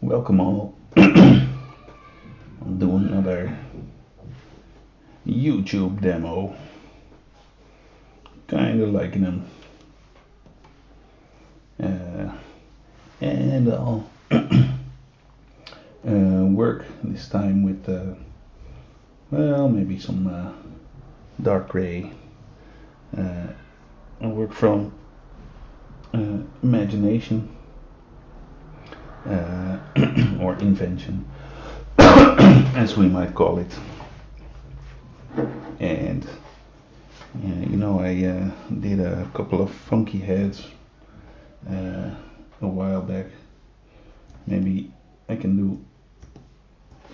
Welcome all. I'll do another YouTube demo, kind of liking them, and I'll work this time with maybe some dark gray. I'll work from imagination or invention, as we might call it. And I did a couple of funky heads a while back. Maybe I can do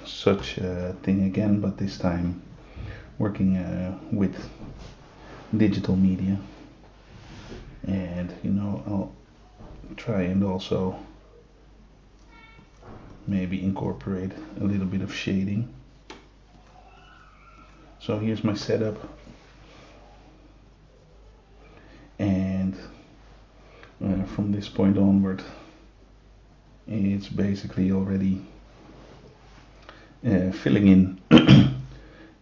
such a thing again, but this time working with digital media. And I'll try and also maybe incorporate a little bit of shading. So here's my setup, and from this point onward it's basically already filling in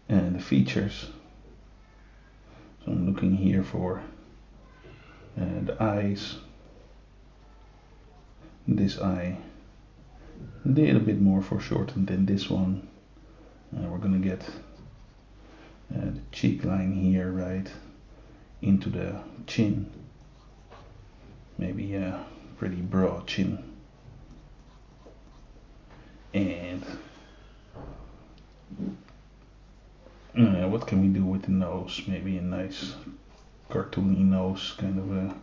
the features. So I'm looking here for the eyes. This eye did a bit more foreshortened than this one. We're gonna get the cheek line here right into the chin, maybe a pretty broad chin. And what can we do with the nose? Maybe a nice cartoony nose, kind of a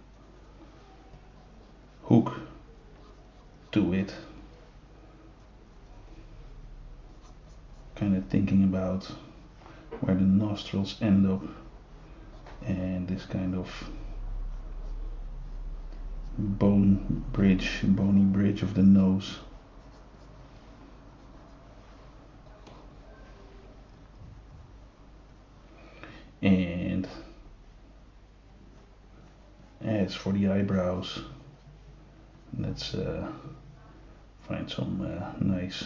hook to it. Kind of thinking about where the nostrils end up, and this kind of bony bridge of the nose. And as for the eyebrows, let's find some nice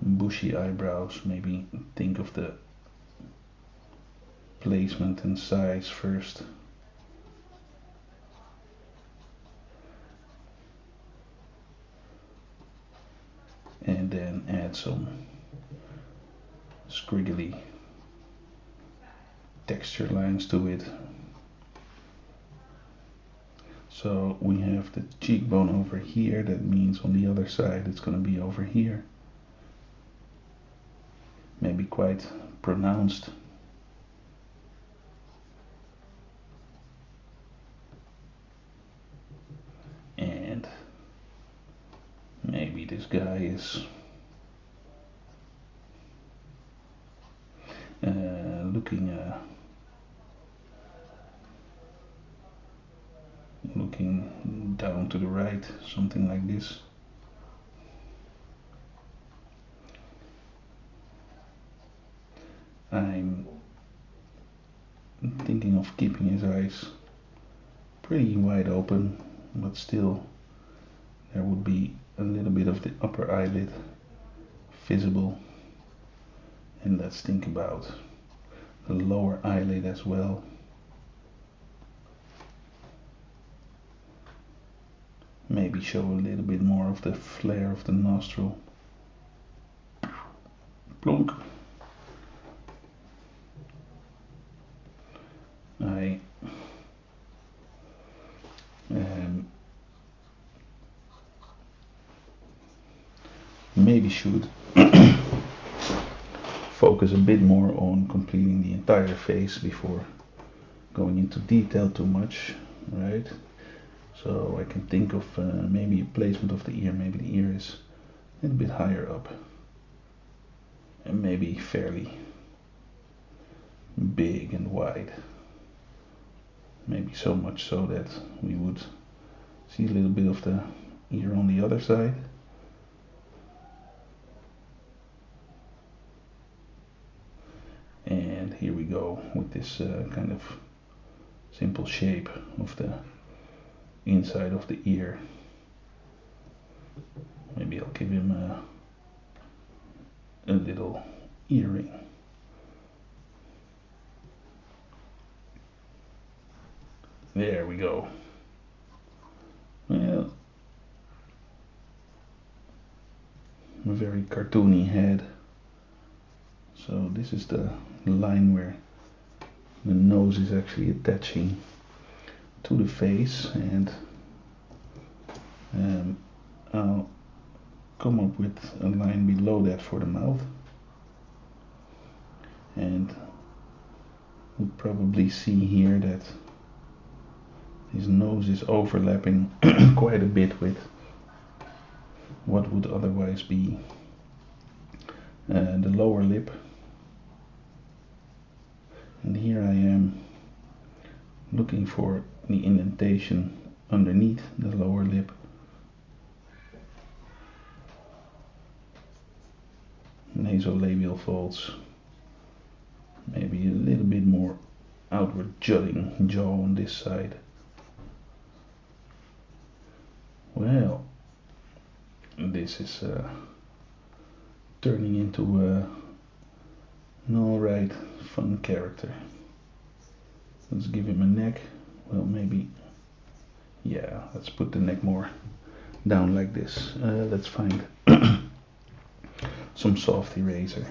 bushy eyebrows. Maybe think of the placement and size first. And then add some squiggly texture lines to it. So we have the cheekbone over here, that means on the other side it's going to be over here. Maybe quite pronounced. And maybe this guy is looking down to the right, something like this. I'm thinking of keeping his eyes pretty wide open, but still there would be a little bit of the upper eyelid visible. And let's think about the lower eyelid as well. Maybe show a little bit more of the flare of the nostril. Plonk. I maybe should focus a bit more on completing the entire face before going into detail too much, right? So I can think of maybe a placement of the ear. Maybe the ear is a little bit higher up and maybe fairly big and wide. Maybe so much so that we would see a little bit of the ear on the other side. And here we go with this kind of simple shape of the inside of the ear. Maybe give him a little earring. There we go. Well, a very cartoony head. So this is the line where the nose is actually attaching to the face, and I'll come up with a line below that for the mouth, and you'll probably see here that his nose is overlapping quite a bit with what would otherwise be the lower lip. And here I am looking for the indentation underneath the lower lip. Nasolabial folds, maybe a little bit more outward jutting jaw on this side. Well, this is turning into an alright fun character. Let's give him a neck. Well, maybe, yeah, let's put the neck more down like this. Let's find some soft eraser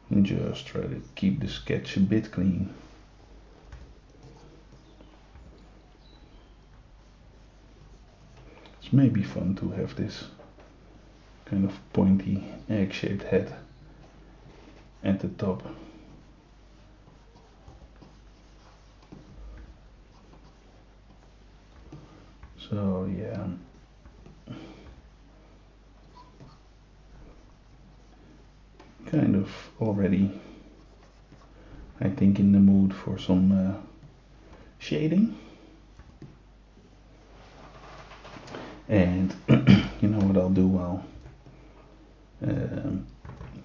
and just try to keep the sketch a bit clean. It's maybe fun to have this kind of pointy egg-shaped head at the top. So yeah, kind of already, I think, in the mood for some shading. And you know what I'll do? I'll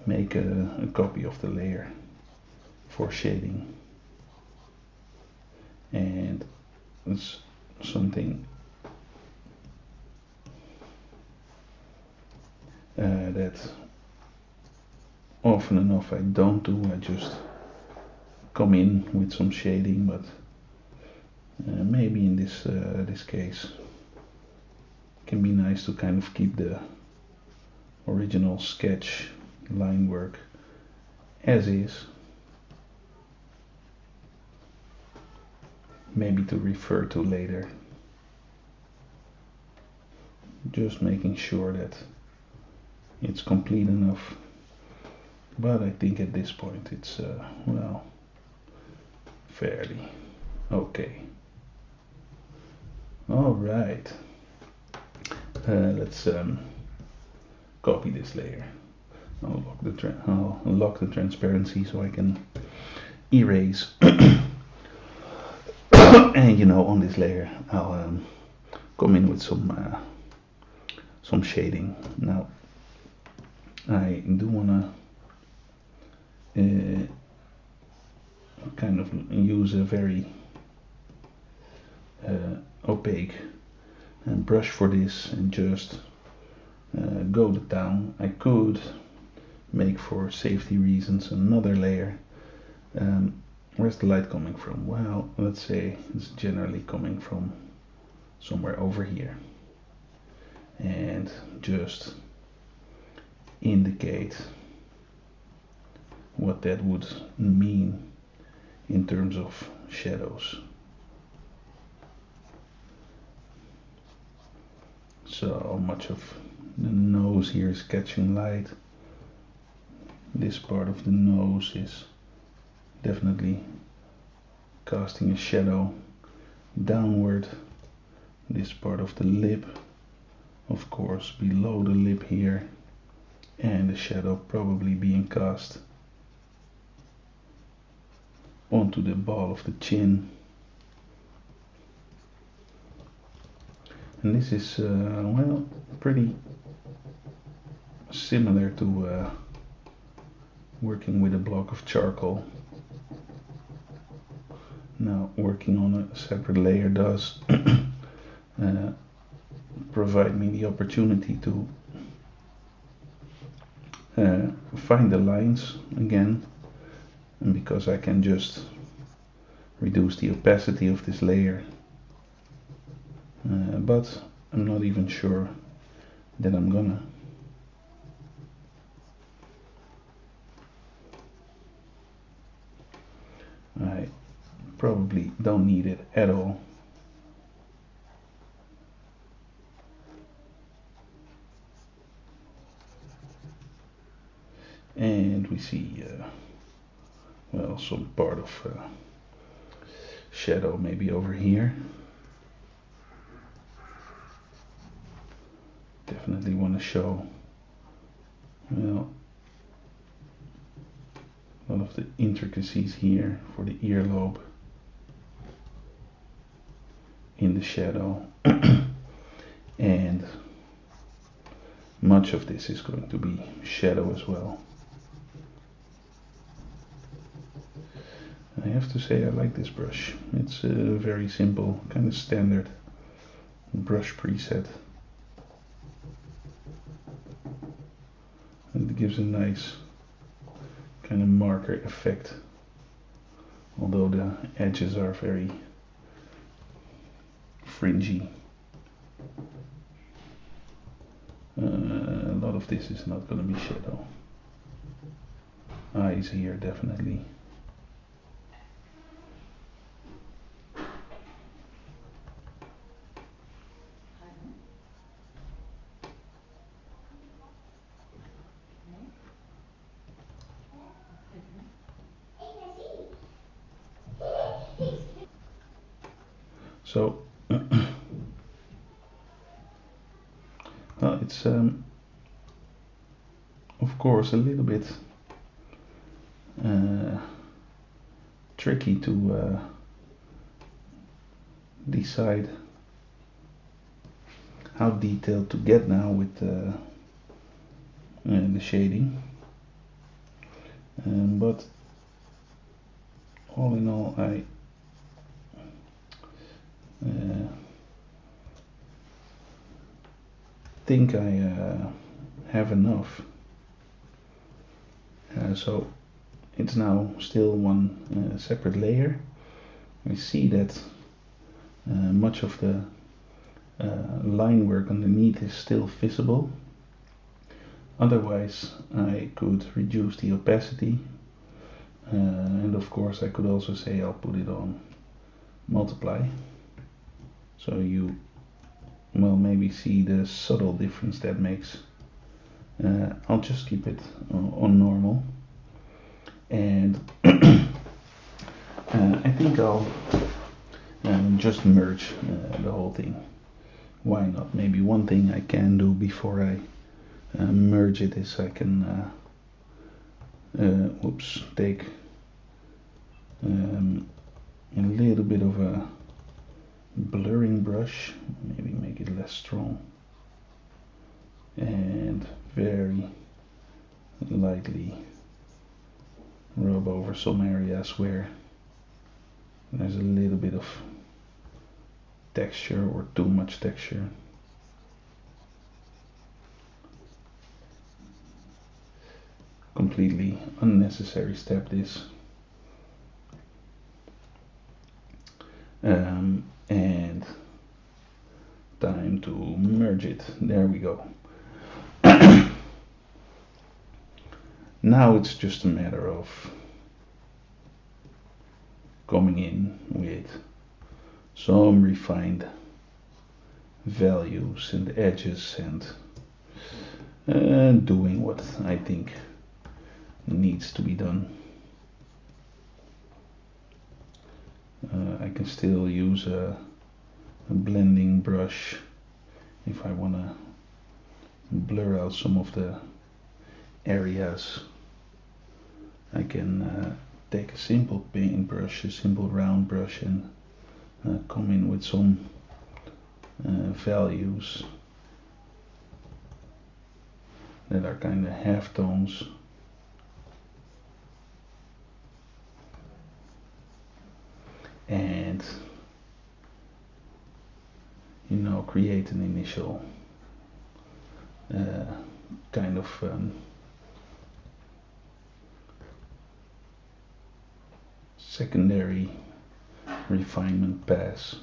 make a copy of the layer for shading, and it's something that often enough I don't do. I just come in with some shading, but maybe in this case it can be nice to kind of keep the original sketch line work as is, maybe to refer to later, just making sure that it's complete enough. But I think at this point it's well, fairly okay. All right, let's copy this layer. I'll unlock the transparency so I can erase. And you know, on this layer I'll come in with some shading. Now I do wanna kind of use a very opaque brush for this and just go to town. I could make, for safety reasons, another layer. Where's the light coming from? Well, let's say it's generally coming from somewhere over here, and just indicate what that would mean in terms of shadows. So much of the nose here is catching light. This part of the nose is definitely casting a shadow downward. This part of the lip, of course, below the lip here, and the shadow probably being cast onto the ball of the chin. And this is well, pretty similar to working with a block of charcoal. Now, working on a separate layer does provide me the opportunity to find the lines again, and because I can just reduce the opacity of this layer, but I'm not even sure that I'm gonna. I probably don't need it at all. And we see, well, some part of shadow maybe over here. Definitely want to show, well, a lot of the intricacies here for the earlobe in the shadow. And much of this is going to be shadow as well. I have to say I like this brush. It's a very simple, kind of standard brush preset. And it gives a nice kind of marker effect, although the edges are very fringy. A lot of this is not going to be shadow. Eyes here definitely. So well, it's of course a little bit tricky to decide how detailed to get now with the shading, but all in all I think I have enough. So it's now still one separate layer. We see that much of the line work underneath is still visible. Otherwise I could reduce the opacity, and of course I could also say I'll put it on multiply, so you will maybe see the subtle difference that makes. I'll just keep it on normal, and I think I'll just merge the whole thing. Why not? Maybe one thing I can do before I merge it is I can take a little bit of a blurring brush, maybe make it less strong, and very lightly rub over some areas where there's a little bit of texture or too much texture. Completely unnecessary step this. And time to merge it. There we go. Now it's just a matter of coming in with some refined values and edges and doing what I think needs to be done. I can still use a blending brush if I want to blur out some of the areas. I can take a simple paintbrush, a simple round brush, and come in with some values that are kind of half tones. And create an initial kind of secondary refinement pass.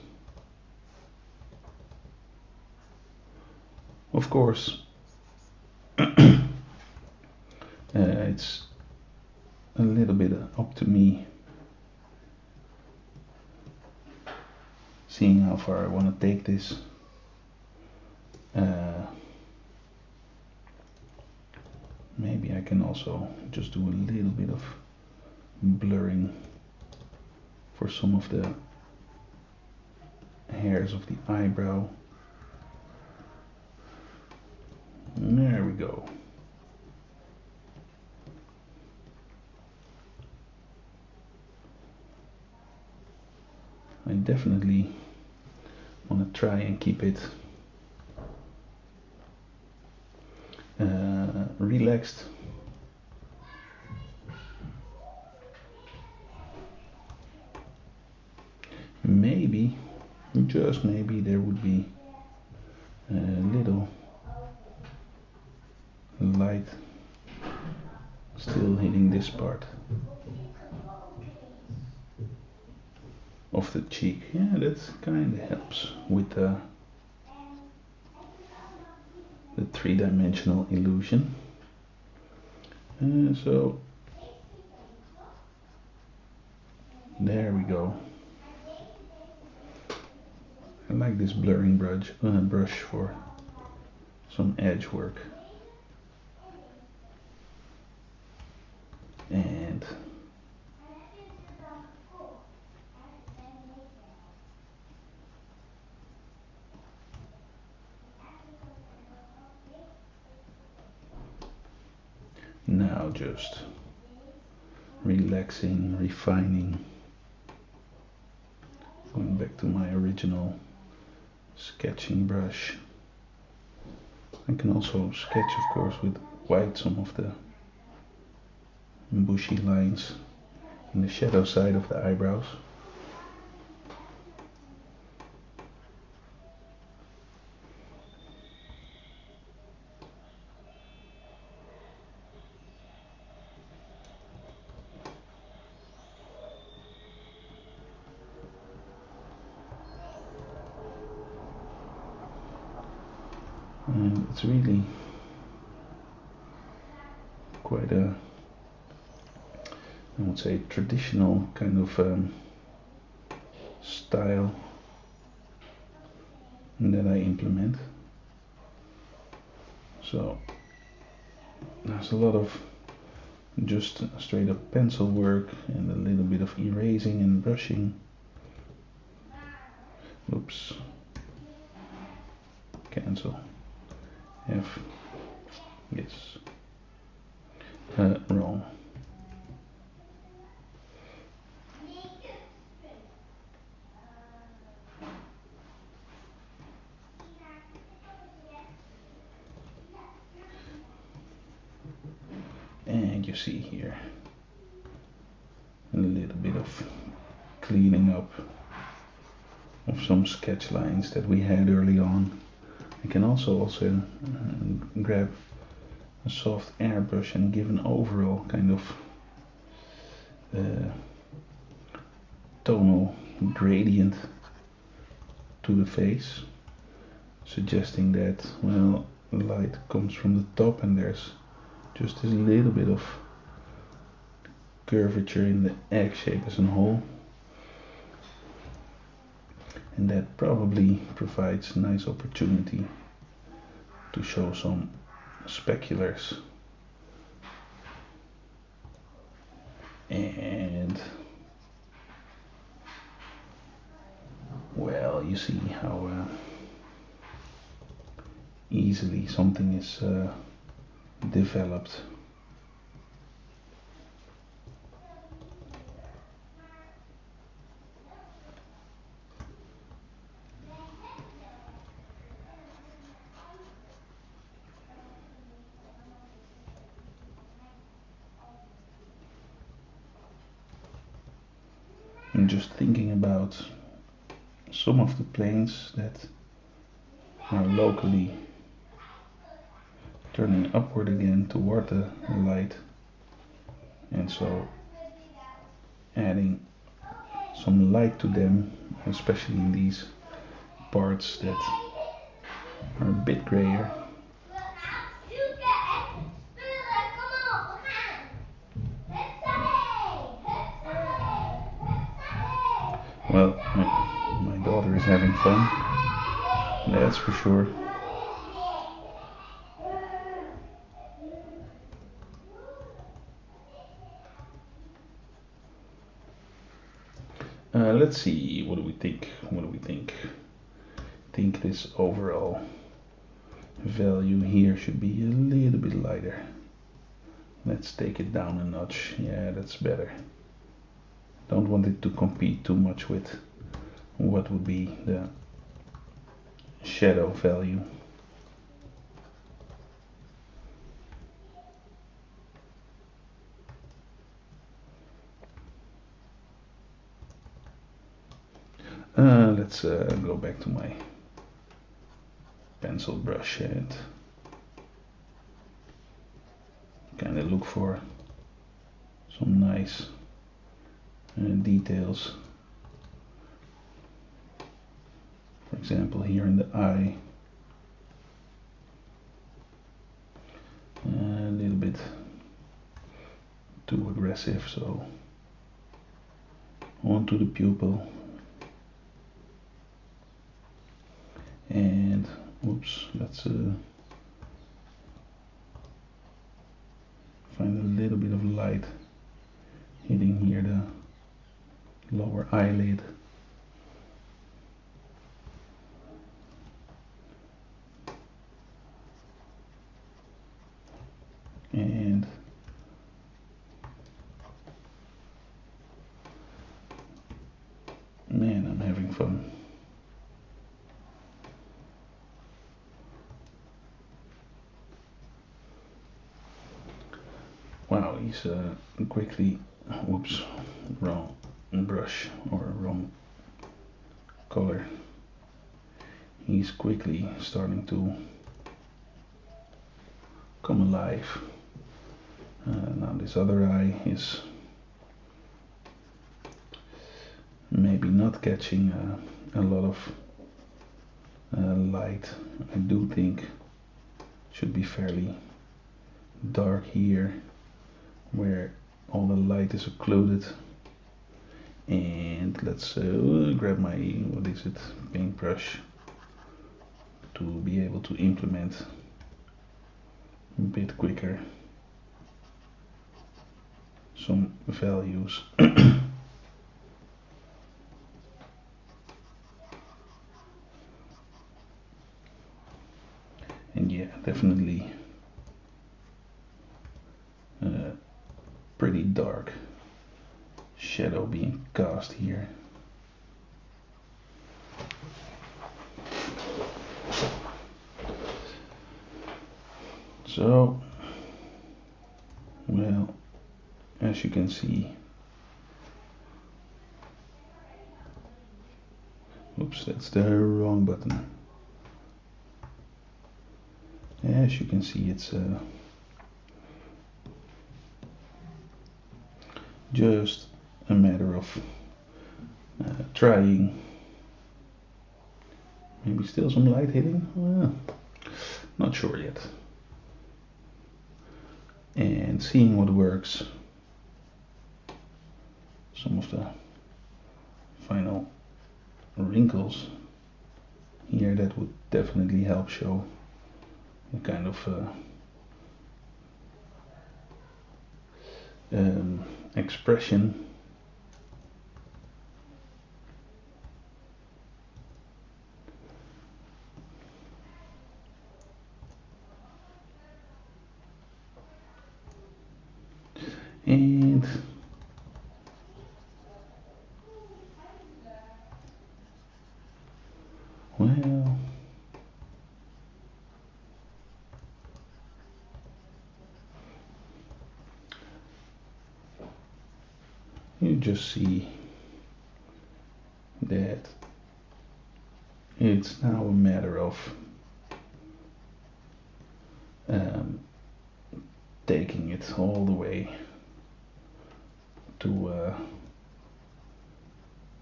Of course, it's a little bit up to me seeing how far I want to take this. Maybe I can also just do a little bit of blurring for some of the hairs of the eyebrow. There we go. I definitely want to try and keep it relaxed. Maybe, just maybe, there would be a little light still hitting this part of the cheek. Yeah, that kind of helps with the three-dimensional illusion. So there we go. I like this blurring brush for some edge work. And now just relaxing, refining, going back to my original sketching brush. I can also sketch, of course, with white some of the bushy lines in the shadow side of the eyebrows. And it's really quite a, I would say, traditional kind of style that I implement. So there's a lot of just straight up pencil work and a little bit of erasing and brushing. Oops. Cancel. F. Yes. Wrong. And you see here a little bit of cleaning up of some sketch lines that we had early on. I can also grab a soft airbrush and give an overall kind of tonal gradient to the face, suggesting that, well, light comes from the top and there's just this little bit of curvature in the egg shape as a whole, and that probably provides a nice opportunity to show some speculars. And well, you see how easily something is developed. And just thinking about some of the planes that are locally turning upward again toward the light, and so adding some light to them, especially in these parts that are a bit grayer. Well, my daughter is having fun, that's for sure. Let's see, what do we think? What do we think? I think this overall value here should be a little bit lighter. Let's take it down a notch. Yeah, that's better. Don't want it to compete too much with what would be the shadow value. Let's go back to my pencil brush and kind of look for some nice details. For example, here in the eye, a little bit too aggressive, so onto the pupil. And oops, let's find a little bit of light hitting here the lower eyelid. And man, I'm having fun. Wow, he's quickly, whoops, wrong brush or wrong color. He's quickly starting to come alive. Now this other eye is maybe not catching a lot of light. I do think it should be fairly dark here where all the light is occluded. And let's grab my, what is it, paintbrush to be able to implement a bit quicker some values. And yeah, definitely pretty dark shadow being cast here. So, well, as you can see, oops, that's the wrong button. As you can see, it's just a matter of trying. Maybe still some light hitting? Well, not sure yet. And seeing what works. Some of the final wrinkles here, that would definitely help show a kind of expression. And well, you just see that it's now a matter of taking it all the way to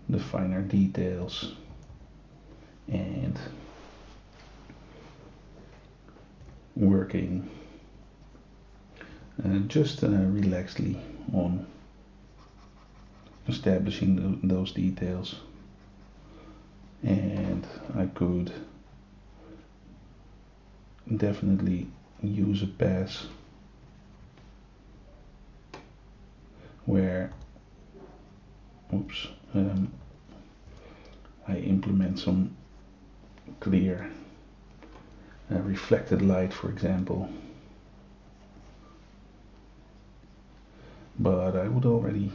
the finer details and working just relaxedly on establishing those details. And I could definitely use a pass where I implement some clear reflected light, for example. But I would already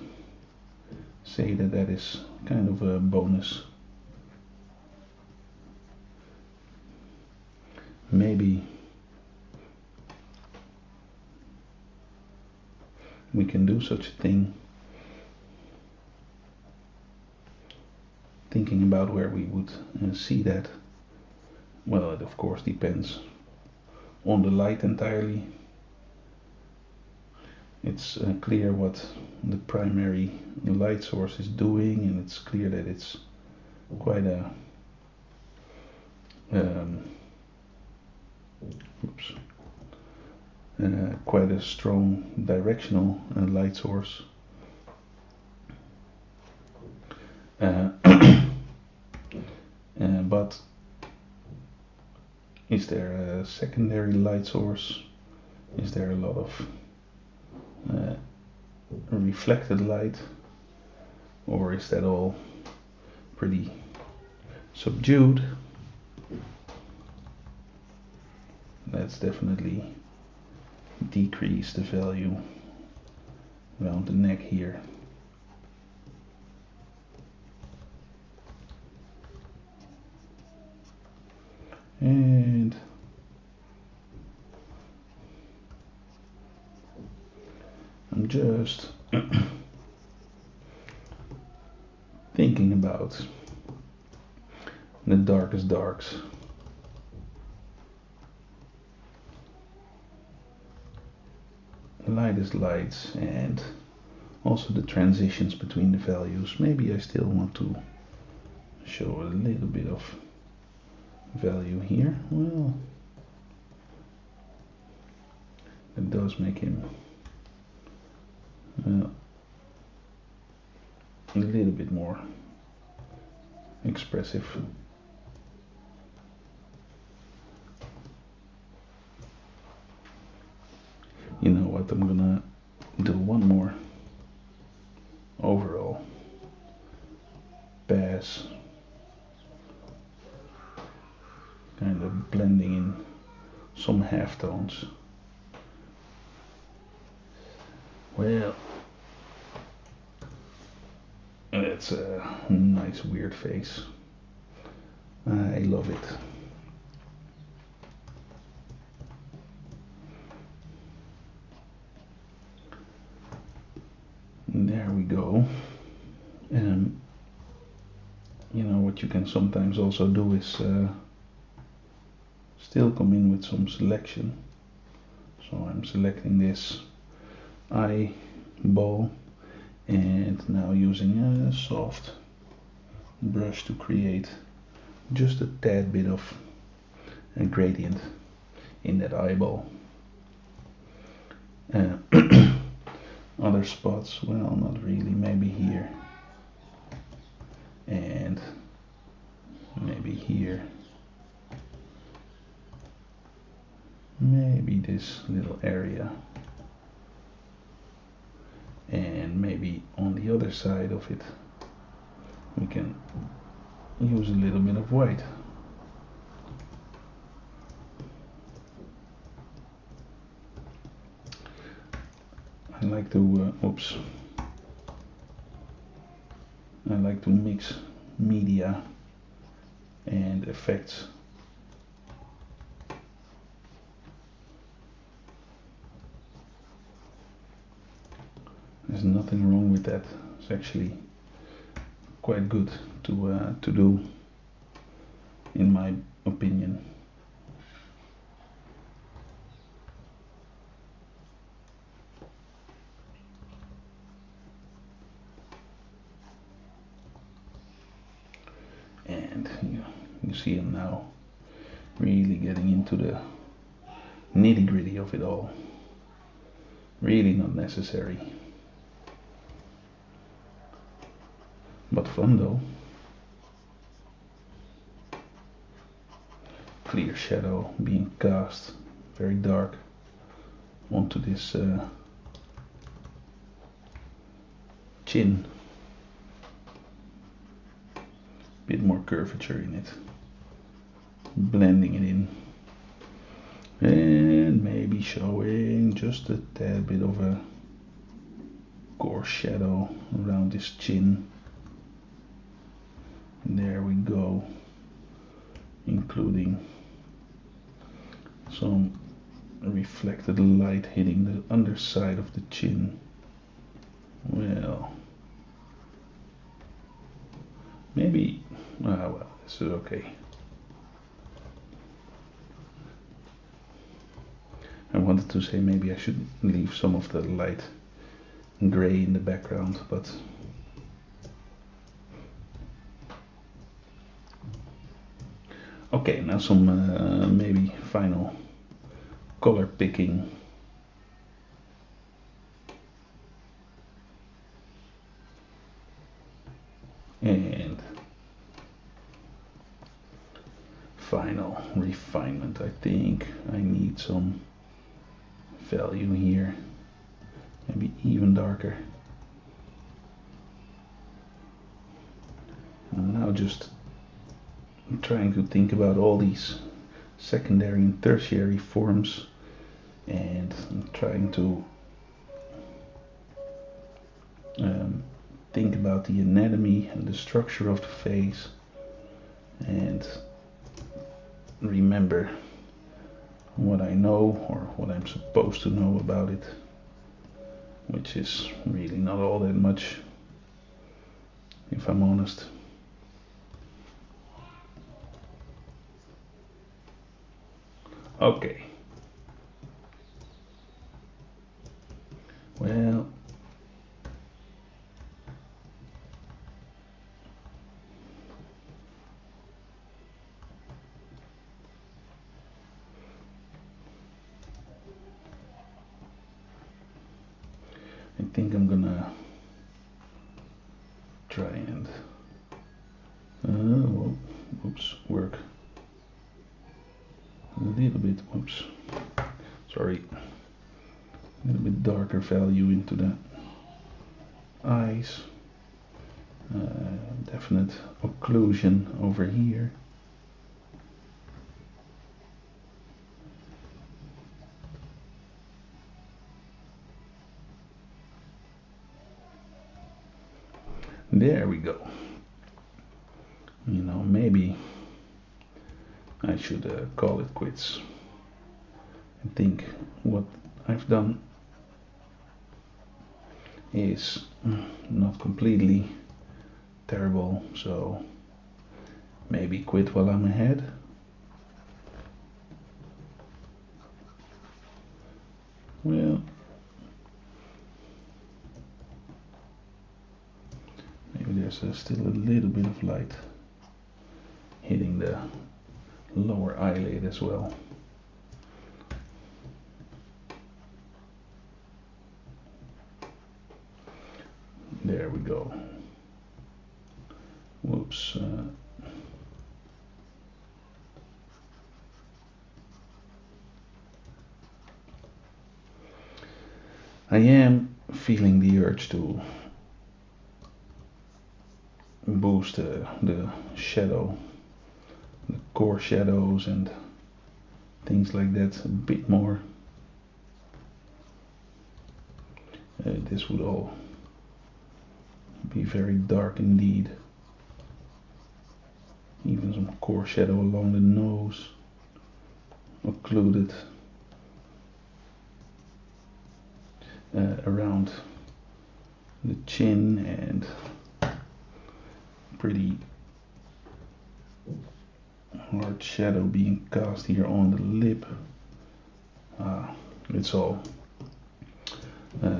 say that that is kind of a bonus. Maybe we can do such a thing, thinking about where we would see that. Well, it of course depends on the light entirely. It's clear what the primary light source is doing, and it's clear that it's quite a quite a strong directional light source. But is there a secondary light source? Is there a lot of reflected light, or is that all pretty subdued? Let's definitely decrease the value around the neck here. And I'm just thinking about the darkest darks. The lightest lights, and also the transitions between the values. Maybe I still want to show a little bit of value here. Well, it does make him a little bit more expressive. You know what, I'm gonna do one more overall pass, kind of blending in some halftones. Well, that's a nice weird face. I love it. There we go. You know what you can sometimes also do is still come in with some selection. So I'm selecting this eyeball and now using a soft brush to create just a tad bit of a gradient in that eyeball. Other spots, well, not really, maybe here and maybe here, maybe this little area, and maybe on the other side of it we can use a little bit of white. I like to I like to mix media and effects. There's nothing wrong with that. It's actually quite good to do, in my opinion. see I'm now really getting into the nitty-gritty of it all. Really not necessary. But fun though. Clear shadow being cast, very dark, onto this chin. Bit more curvature in it. Blending it in. And maybe showing just a tad bit of a coarse shadow around this chin. And there we go. Including some reflected light hitting the underside of the chin. Well, maybe, well, this is okay. I wanted to say maybe I should leave some of the light gray in the background, but okay, now some maybe final color picking. And final refinement. I think I need some value here, maybe even darker. I'm now just trying to think about all these secondary and tertiary forms, and I'm trying to think about the anatomy and the structure of the face, and remember what I know or what I'm supposed to know about it, which is really not all that much, if I'm honest. Okay. Well, I think I'm gonna try and oops, work a little bit, oops, sorry, a little bit darker value into the eyes, definite occlusion over here. There we go. You know, maybe I should call it quits. I think what I've done is not completely terrible, so maybe quit while I'm ahead. Well, maybe there's still a little bit of light hitting the lower eyelid as well. There we go. Whoops. I am feeling the urge to boost the shadow, the core shadows and things like that a bit more. This would all be very dark indeed. Even some core shadow along the nose, occluded around the chin, and pretty hard shadow being cast here on the lip. It's all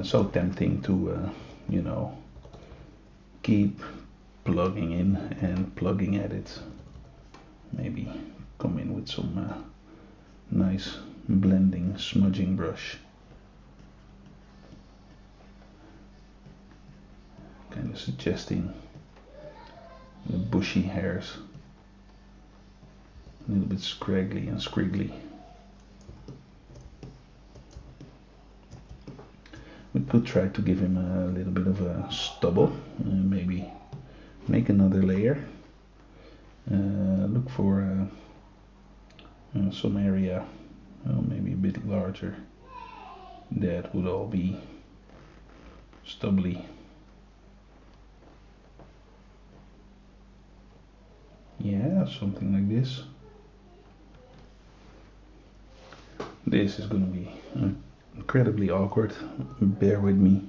so tempting to, you know, keep plugging in and plugging at it maybe come in with some nice blending smudging brush, kind of suggesting the bushy hairs, a little bit scraggly and squiggly. We could try to give him a little bit of a stubble, maybe make another layer, look for some area, maybe a bit larger, that would all be stubbly. Yeah, something like this. This is going to be incredibly awkward, bear with me.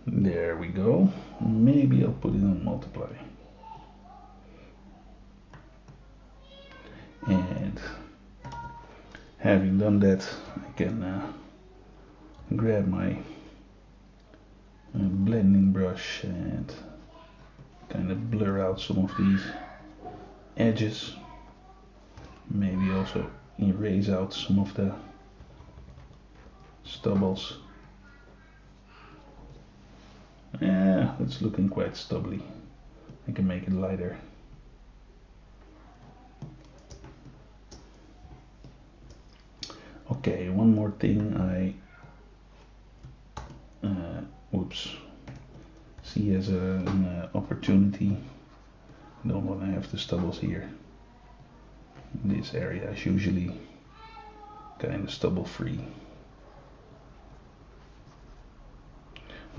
There we go. Maybe I'll put it on multiply. And having done that, I can grab my blending brush and kind of blur out some of these edges. Maybe also erase out some of the stubbles. Yeah, it's looking quite stubbly. I can make it lighter. Okay, one more thing whoops, see as an opportunity. Don't want to have the stubbles here. This area is usually kind of stubble free.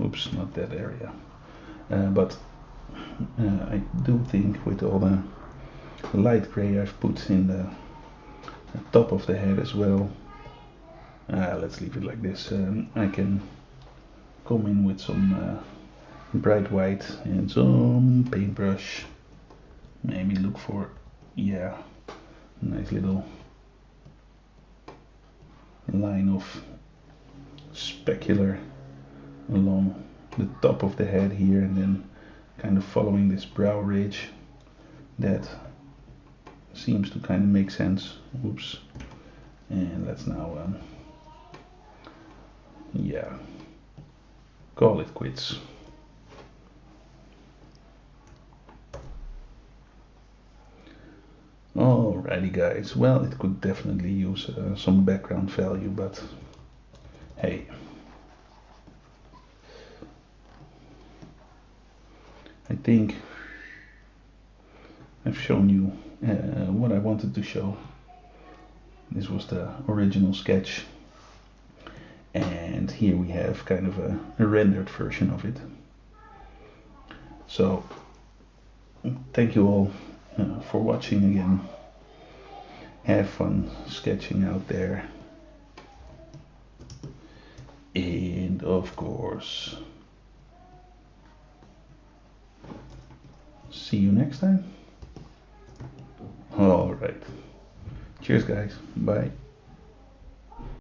Oops, not that area. But I do think with all the light gray I've put in the top of the head as well, let's leave it like this. I can come in with some bright white and some paintbrush. Maybe look for, yeah, a nice little line of specular along the top of the head here, and then kind of following this brow ridge. That seems to kind of make sense. Oops. And let's now yeah, call it quits. Alrighty guys, well, it could definitely use some background value, but hey, I think I've shown you what I wanted to show. This was the original sketch, and here we have kind of a rendered version of it. So thank you all for watching again. Have fun sketching out there, and of course, see you next time. All right, cheers guys, bye.